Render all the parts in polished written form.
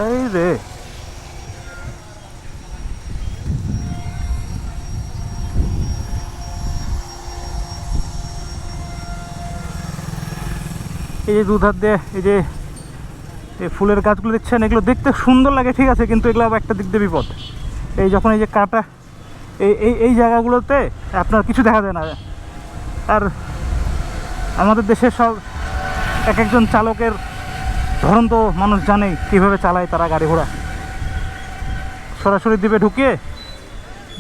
এই রে, এই যে দুধার দিয়ে এই যে এই ফুলের গাছগুলো দেখছেন, এগুলো দেখতে সুন্দর লাগে ঠিক আছে, কিন্তু এগুলো আবার একটা দিক দিয়ে বিপদ। এই যখন এই যে কাঁটা এই এই এই জায়গাগুলোতে আপনার কিছু দেখা যায় না। আর আমাদের দেশের সব এক একজন চালকের ধরন তো মানুষ জানেই, কীভাবে চালায় তারা গাড়ি ঘোড়া। সরাসরি দ্বীপে ঢুকিয়ে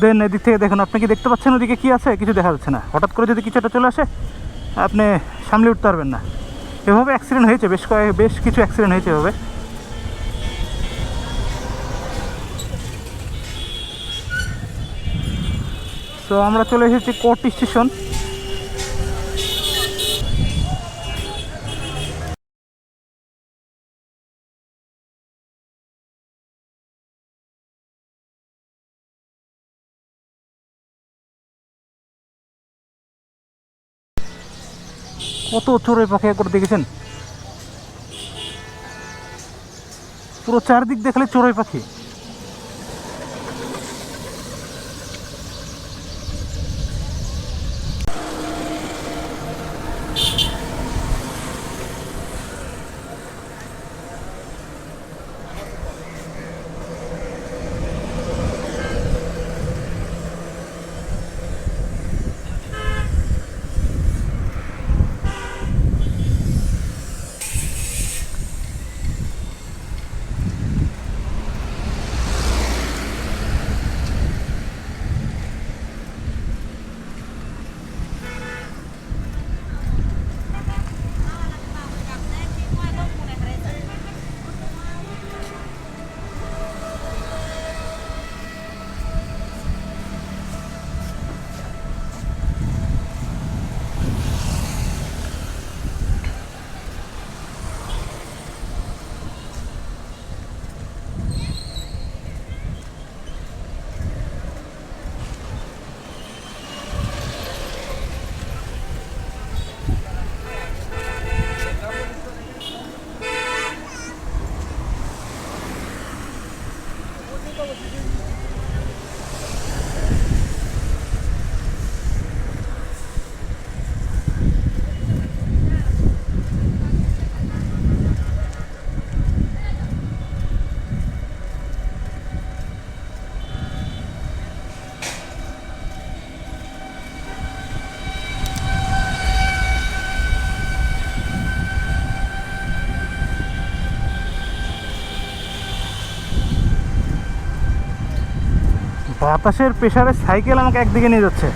দেন এদিক থেকে দেখুন, আপনি কি দেখতে পাচ্ছেন ওদিকে কী আছে? কিছু দেখা যাচ্ছে না। হঠাৎ করে যদি কিছু একটা চলে আসে, আপনি সামলে উঠতে পারবেন না। এভাবে অ্যাক্সিডেন্ট হয়েছে, বেশ কিছু অ্যাক্সিডেন্ট হয়েছে এভাবে। তো আমরা চলে এসেছি কোর্ট স্টেশন। কত চড়ুই পাখি একবার দেখেছেন? পুরো চারদিক দেখলে চড়ুই পাখি। বাতাসের প্রেসারে সাইকেল আমাকে একদিকে নিয়ে যাচ্ছে।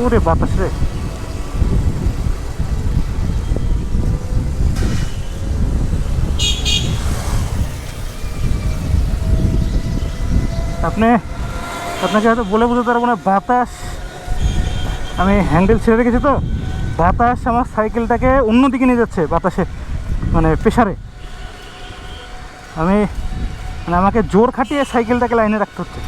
ওরে বাতাস রে। আপনাকে হয়তো বলে বোঝাতে পারবো না, বাতাস, আমি হ্যান্ডেল ছেড়ে রেখেছি তো, বাতাস আমার সাইকেলটাকে অন্যদিকে নিয়ে যাচ্ছে বাতাসে, মানে প্রেশারে। আমাকে জোর খাটিয়ে সাইকেলটাকে লাইনে রাখতে হচ্ছে।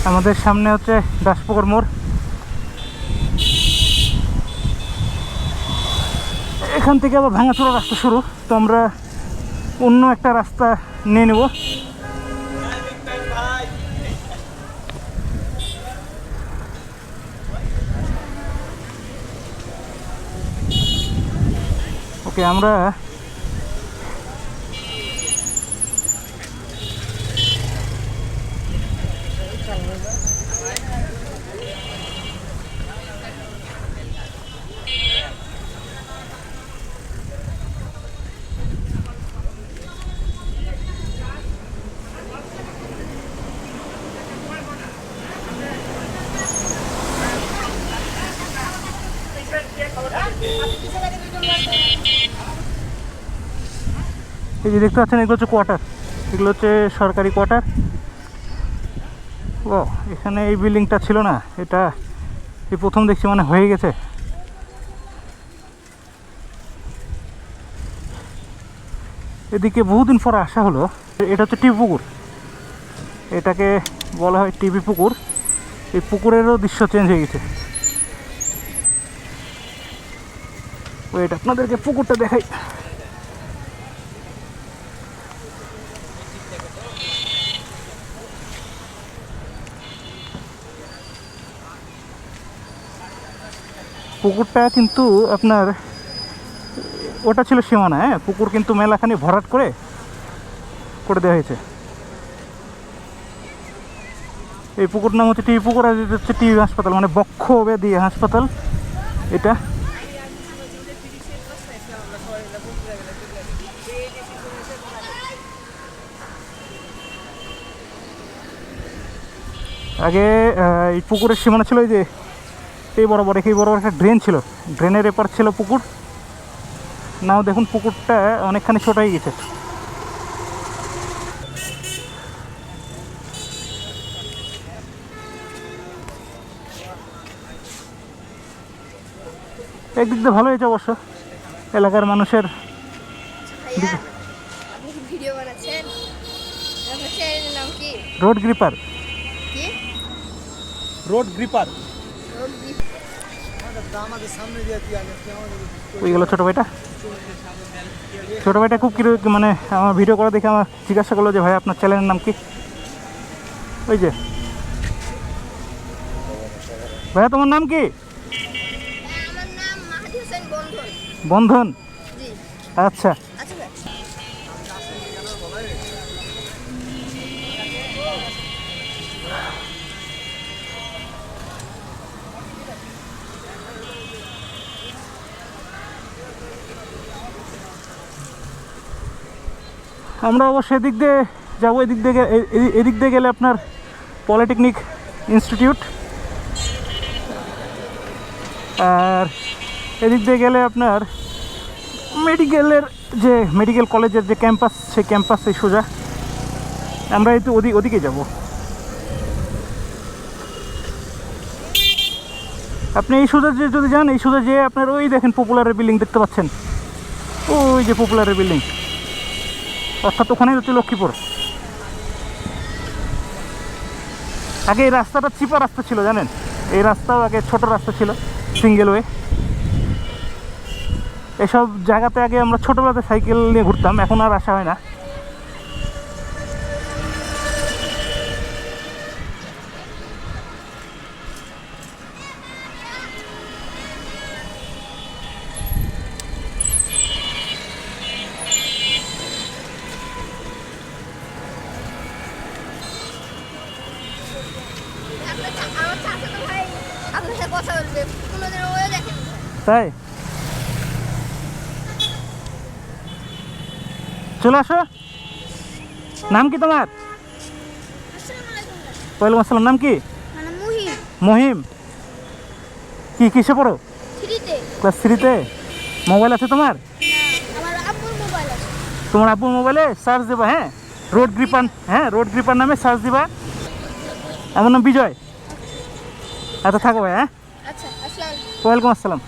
আমাদের সামনে হচ্ছে দাসপুকুর মোড়। এখান থেকে আবার ভাঙাচোরা রাস্তা শুরু, তো আমরা অন্য একটা রাস্তা নিয়ে নেব। ওকে, আমরা এই যে দেখতে পাচ্ছেন, এগুলো হচ্ছে কোয়ার্টার, এগুলো হচ্ছে সরকারি কোয়ার্টার। ও, এখানে এই বিল্ডিংটা ছিল না, এটা এই প্রথম দেখছি, মানে হয়ে গেছে। এদিকে বহুদিন পর আসা হলো। এটা হচ্ছে টিবি পুকুর, এটাকে বলা হয় টিবি পুকুর। এই পুকুরেরও দৃশ্য চেঞ্জ হয়ে গেছে। ওইটা আপনাদেরকে পুকুরটা দেখাই। পুকুরটা কিন্তু আপনার, ওটা ছিল সীমানা, হ্যাঁ, পুকুর কিন্তু মেলাখানি ভরাট করে দেওয়া হয়েছে। এই পুকুর নাম হচ্ছে টিবি পুকুর, আর এটা হচ্ছে টিবি হাসপাতাল, মানে বক্ষ ব্যাধি হাসপাতাল এটা। আগে এই পুকুরের সীমানা ছিল এই যে এই বরাবর একটা ড্রেন ছিল, ড্রেনের এপার ছিল পুকুর। নাও দেখুন পুকুরটা অনেকখানি ছোট হয়ে গেছে। একদিক দিয়ে ভালো হয়েছে অবশ্য, এলাকার মানুষের। Road gripper, road gripper. ওই গেল ছোটো ভাইটা। ছোটো ভাইটা খুব কিরকম, মানে আমার ভিডিও করা দেখে আমার জিজ্ঞাসা করলো যে ভাই আপনার চ্যানেলের নাম কি। ওই যে ভাইয়া, তোমার নাম কি? বন্ধন, আচ্ছা। আমরা অবশ্য এদিক দিয়ে যাবো এদিক দিয়ে এদিক দিয়ে গেলে আপনার পলিটেকনিক ইনস্টিটিউট, আর এদিক দিয়ে গেলে আপনার মেডিকেলের যে মেডিকেল কলেজের যে ক্যাম্পাস, সেই ক্যাম্পাস এই সোজা আমরা এই তো ওদিকে যাব। আপনি এই সোজা যে যদি যান, এই সোজা যে আপনার ওই দেখেন পপুলারের বিল্ডিং দেখতে পাচ্ছেন, ওই যে পপুলারের বিল্ডিং, অর্থাৎ ওখানেই হচ্ছে লক্ষ্মীপুর। আগে এই রাস্তাটা চিপা রাস্তা ছিল জানেন, এই রাস্তাও আগে ছোট রাস্তা ছিল, সিঙ্গেল ওয়ে। এসব জায়গাতে আগে আমরা ছোটোবেলাতে সাইকেল নিয়ে ঘুরতাম, এখন আর আসা হয় না। তাই চলে আসো। নাম কি তোমার? ওয়ালাইকুম আসসালাম। নাম কি? মহিম। কি কিসে পড়ো? ক্লাস 3-তে। মোবাইল আছে তোমার? তোমার আব্বুর মোবাইলে সার্চ দেবা, হ্যাঁ রোড গ্রিপার, হ্যাঁ রোড গ্রিপার নামে সার্চ দিবা। আমার নাম বিজয়। আচ্ছা থাকো ভাই, হ্যাঁ। ওয়ালাইকুম আসসালাম।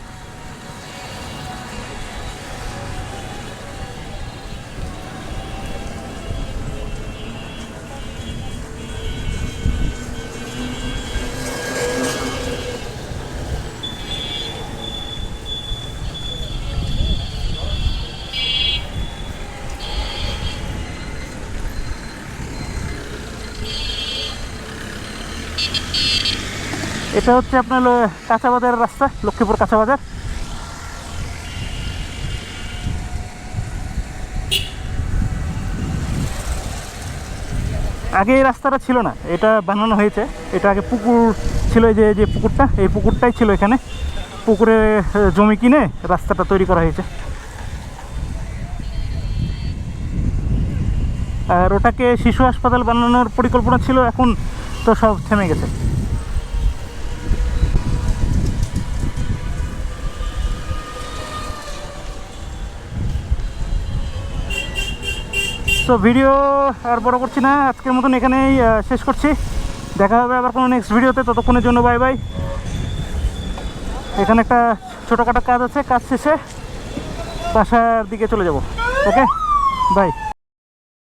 এটা হচ্ছে আপনার কাঁচা বাজারের রাস্তা, লক্ষ্মীপুর কাঁচা বাজার। আগে এই রাস্তাটা ছিল না, এটা বানানো হয়েছে। এটা আগে পুকুর ছিল, এই যে পুকুরটা, এই পুকুরটাই ছিল এখানে। পুকুরে জমি কিনে রাস্তাটা তৈরি করা হয়েছে। আর ওটাকে শিশু হাসপাতাল বানানোর পরিকল্পনা ছিল, এখন তো সব থেমে গেছে। তো ভিডিও আর বড় করছি না, আজকের মতন এখানেই শেষ করছি। দেখা হবে আবার কোনো নেক্সট ভিডিওতে, ততক্ষণের জন্য বাই বাই। এখানে একটা ছোটোখাটো কাজ আছে, কাজ শেষে বাসার দিকে চলে যাব। ওকে, বাই।